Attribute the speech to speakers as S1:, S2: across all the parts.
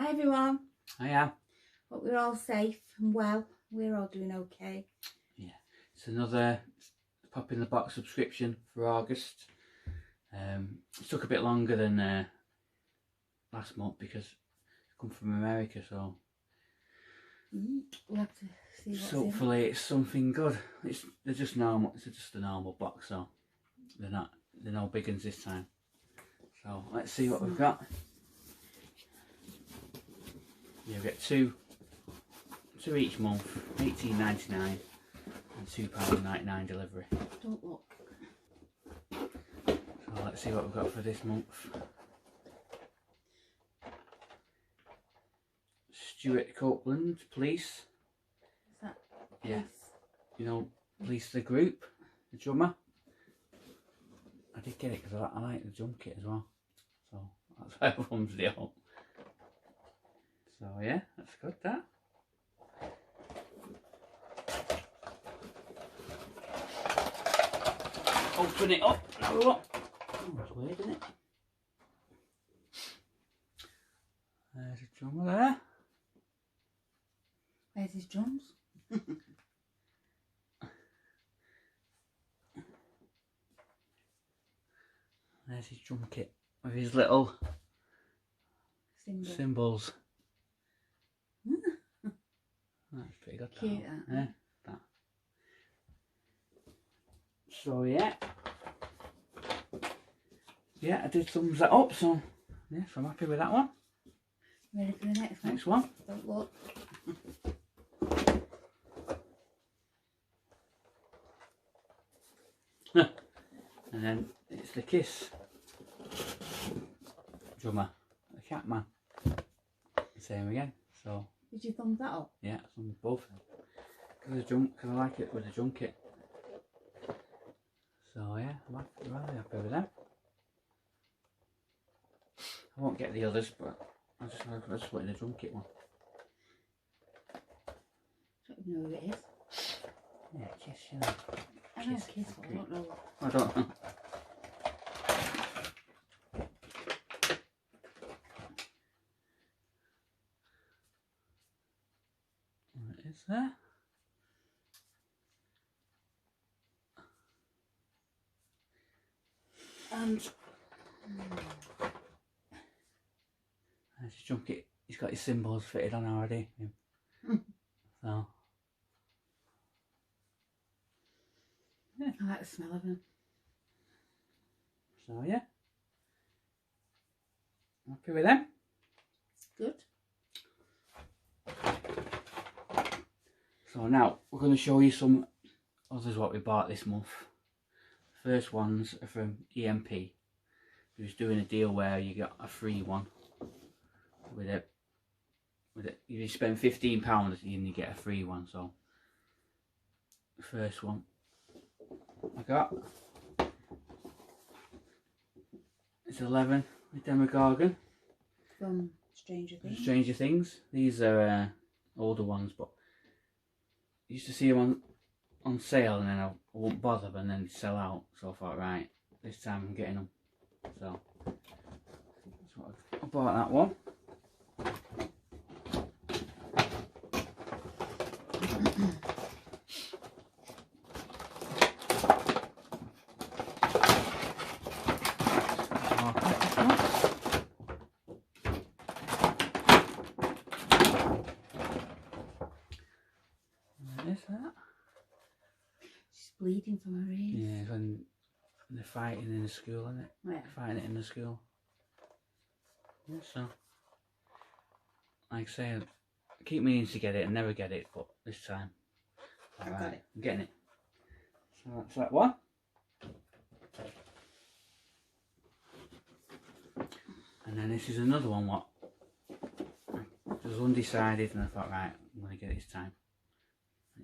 S1: Hi everyone.
S2: Hiya.
S1: Hope we're all safe and well. We're all doing okay.
S2: Yeah, it's another pop in the box subscription for August. It took a bit longer than last month because I come from America, so
S1: We'll have to see what's
S2: hopefully it's something good. They're just normal. It's just a normal box, so they're no big ones this time. So let's see what we've got. Yeah, we get two each month, $18.99 and £2.99 delivery.
S1: Don't look.
S2: So let's see what we've got for this month. Stuart Copeland, Police.
S1: Is that Police?
S2: Yeah. You know, Police the group, the drummer. I did get it because I like the drum kit as well. So that's why I thumbs it up. So yeah, that's good that. Open it up, have a look. Oh, it's weird, isn't it? There's a drummer there.
S1: Where's his drums?
S2: There's his drum kit with his little symbols. That's pretty good.
S1: Cute, that.
S2: Yeah, that. So yeah, I did thumbs that up. So yeah, so I'm happy with that one.
S1: Ready for the next one?
S2: Next one.
S1: Don't look.
S2: And then it's the Kiss drummer, the Cat Man. Same again. So
S1: Did you thumb that up?
S2: yeah, thumbs both. Because I like it with the drum kit. So yeah, I'm really happy with them. I won't get the others, but I just want the drum kit one.
S1: I don't know who it is.
S2: Yeah, Kiss, you know.
S1: I know Kiss, but I don't know.
S2: I don't know. What is there? And there's his drum kit. He's got his cymbals fitted on already. So yeah.
S1: I like the smell of them.
S2: So yeah, happy with them.
S1: Good.
S2: So now we're going to show you some others what we bought this month. First ones are from EMP, who's doing a deal where you get a free one with it. If you spend £15 and you get a free one. So the first one I got is 11 with Demogorgon
S1: From Stranger Things.
S2: Stranger Things. These are older ones, but I used to see them on sale, and then I won't bother, and then sell out. So I thought, right, this time I'm getting them. So that's what I bought that one. What is that?
S1: She's bleeding from her ears.
S2: Yeah, when they're fighting in the school, isn't it?
S1: Yeah.
S2: Fighting it in the school. Yeah, so like I say, I keep meaning to get it and never get it, but this time
S1: I got it.
S2: I'm getting it. So that's that one. And then this is another one what I was undecided, and I thought, right, I'm going to get it this time.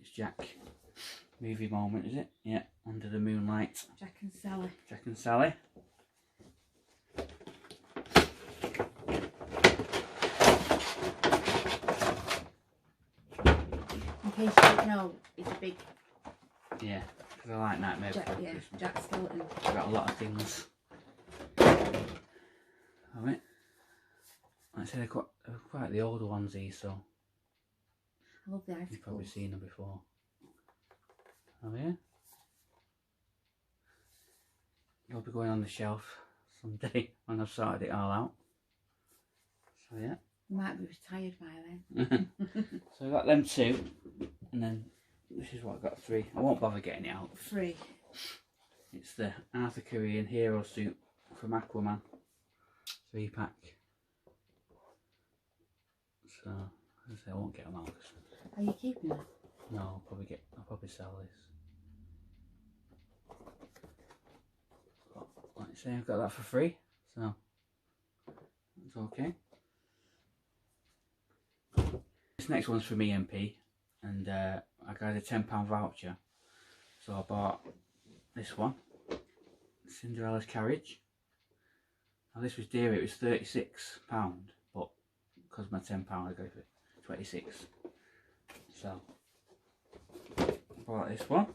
S2: It's Jack. Movie moment, is it? Yeah, Under the Moonlight.
S1: Jack and Sally.
S2: Jack and Sally.
S1: In case you don't know, it's a big
S2: Yeah, because I like Nightmare
S1: Jack,
S2: Before
S1: yeah,
S2: Christmas.
S1: Jack Skeleton.
S2: I've got a lot of things. Alright. say they're quite the older ones these, so
S1: I love the
S2: you've
S1: icicles.
S2: probably seen them before. Oh yeah? They'll be going on the shelf someday when I've sorted it all out. So yeah.
S1: You might be retired by then.
S2: So I got them 2, and then this is what I got 3. I won't bother getting it out.
S1: 3.
S2: It's the Arthur Curry Hero Suit from Aquaman 3-pack. So as I say, I won't get them out.
S1: Are you keeping them?
S2: No, I'll probably sell this. But like I say, I've got that for free, so it's okay. This next one's from EMP, and I got a £10 voucher, so I bought this one, Cinderella's Carriage. Now this was dear, it was £36, but because of my £10 I got it for 26. So I bought this one.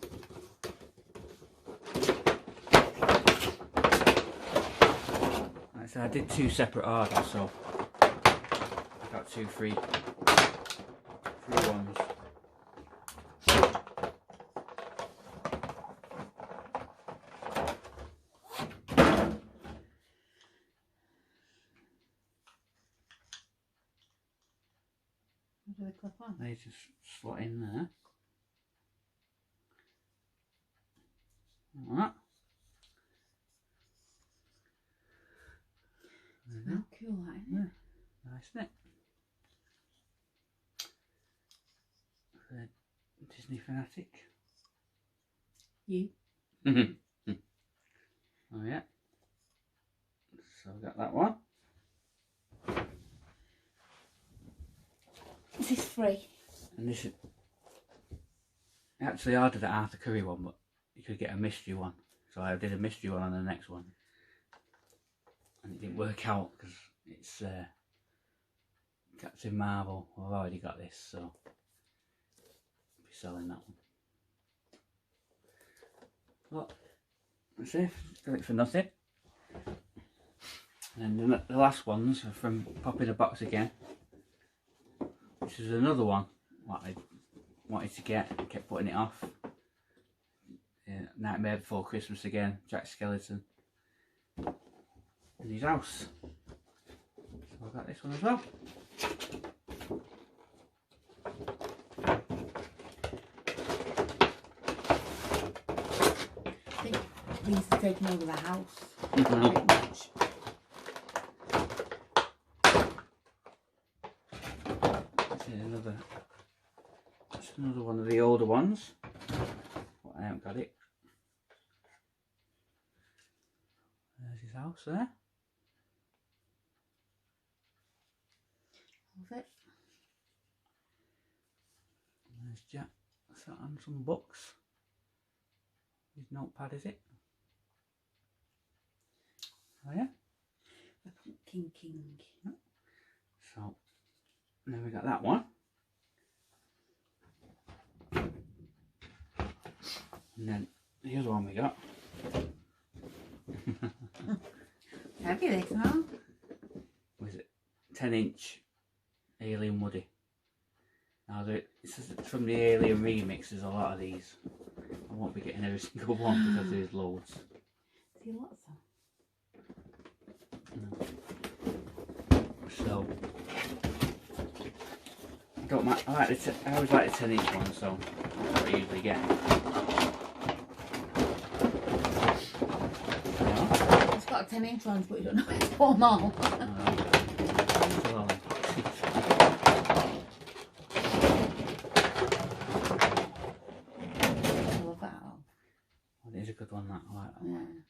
S2: Like I said, I did 2 separate orders, so I got 2 free ones.
S1: What do they clip on?
S2: They just slot in there. Like that.
S1: Smell cool, that, isn't it?
S2: Yeah, nice, isn't it? For a Disney fanatic.
S1: You?
S2: Oh yeah. So I got that one.
S1: This is free.
S2: And this is actually I ordered the Arthur Curry one, but you could get a mystery one. So I did a mystery one on the next one. And it didn't work out because it's Captain Marvel. I've already got this, so I'll be selling that one. Well, that's it. Got it for nothing. And then the last ones are from Pop in a Box again. This is another one what I wanted to get, I kept putting it off. Nightmare Before Christmas again, Jack Skellington. And his house. So I got this one as well.
S1: I think these are taking over the house. Pretty much.
S2: That's another one of the older ones. But I haven't got it. There's his house there.
S1: Love it.
S2: And there's Jack sat on some books. His notepad, is it? Oh yeah?
S1: The Pumpkin King.
S2: So, then we got that one. And then the other one we got.
S1: Heavy this, huh?
S2: Was it 10-inch Alien Woody? Now it's from the Alien remix. There's a lot of these. I won't be getting every single one because there's loads.
S1: See lots of.
S2: So I don't mind. I always like the 10-inch one, so that's what I usually get.
S1: It's got 10-inch ones, but you don't know where to put them all. I love that all.
S2: Well, it is a good one, that. I like that
S1: Yeah.
S2: one.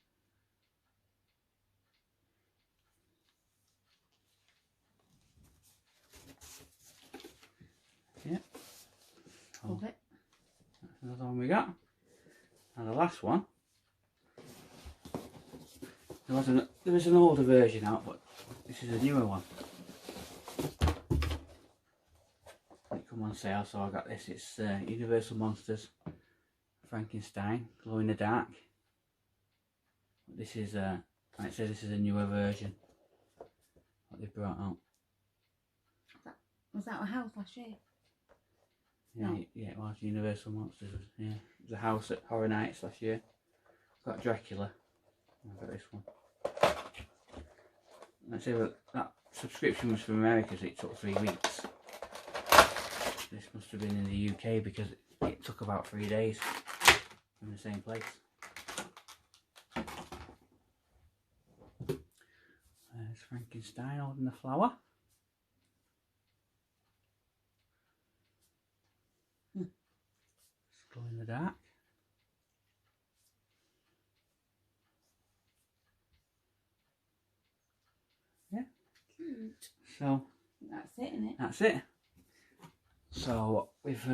S2: Yeah. So
S1: Love it.
S2: that's another one we got. And the last one. There was an older version out, but this is a newer one. It come on sale, so I got this. It's Universal Monsters Frankenstein Glow in the Dark. This is and it says this is a newer version what they brought out.
S1: Was that a house last year?
S2: Yeah,
S1: No.
S2: yeah, it was Universal Monsters. Yeah, it was a house at Horror Nights last year. Got Dracula. I got this one. Let's say that subscription was from America, so it took 3 weeks. This must have been in the UK because it took about 3 days from the same place. There's Frankenstein holding the flower. It's glow in the dark. Yeah.
S1: Cute.
S2: So
S1: That's it, isn't it?
S2: that's it. So we've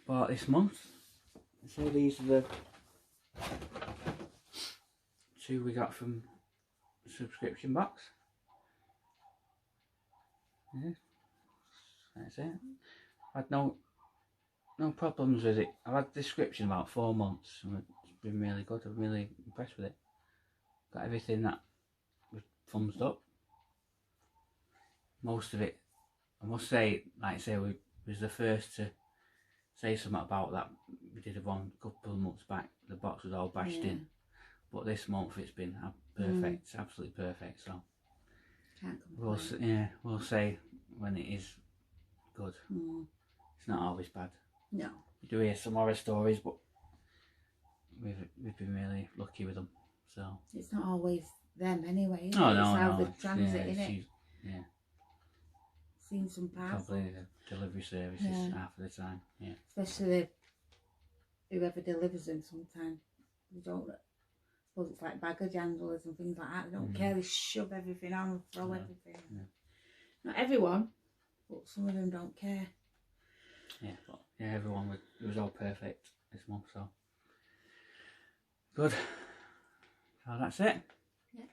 S2: bought this month. So these are the 2 we got from the subscription box. Yeah, that's it. I've had no problems with it. I've had the description about 4 months and it's been really good. I'm really impressed with it. Got everything that was thumbs up. Most of it, I must say, like I say, we was the first to say something about that. We did one a couple of months back. The box was all bashed in, but this month it's been perfect. It's absolutely perfect. So
S1: Can't complain.
S2: we'll say when it is good. It's not always bad.
S1: No.
S2: We do hear some horror stories, but we've been really lucky with them. So
S1: It's not always them anyway.
S2: no,
S1: It's how
S2: no,
S1: they transit in it.
S2: Yeah,
S1: Seen some parcels.
S2: probably the delivery services half of the time. Yeah,
S1: Especially whoever delivers them sometimes. They don't, I suppose it's like baggage handlers and things like that. They don't care, they shove everything on and throw everything.
S2: Yeah.
S1: Not everyone, but some of them don't care.
S2: Yeah, but yeah, everyone it was all perfect this month, so good. So that's it.
S1: Yeah.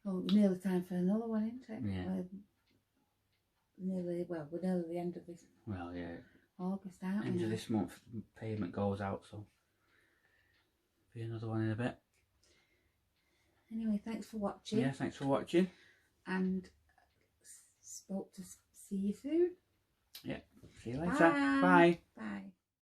S1: Well, it's nearly time for another one, isn't it?
S2: Yeah.
S1: We're nearly the end of this
S2: Well, yeah.
S1: August, aren't we?
S2: End of
S1: now?
S2: this month, payment goes out, so be another one in a bit.
S1: Anyway, thanks for watching.
S2: Yeah, thanks for watching.
S1: And hope to see you soon.
S2: Yeah, see you later.
S1: Bye.
S2: Bye.
S1: Bye.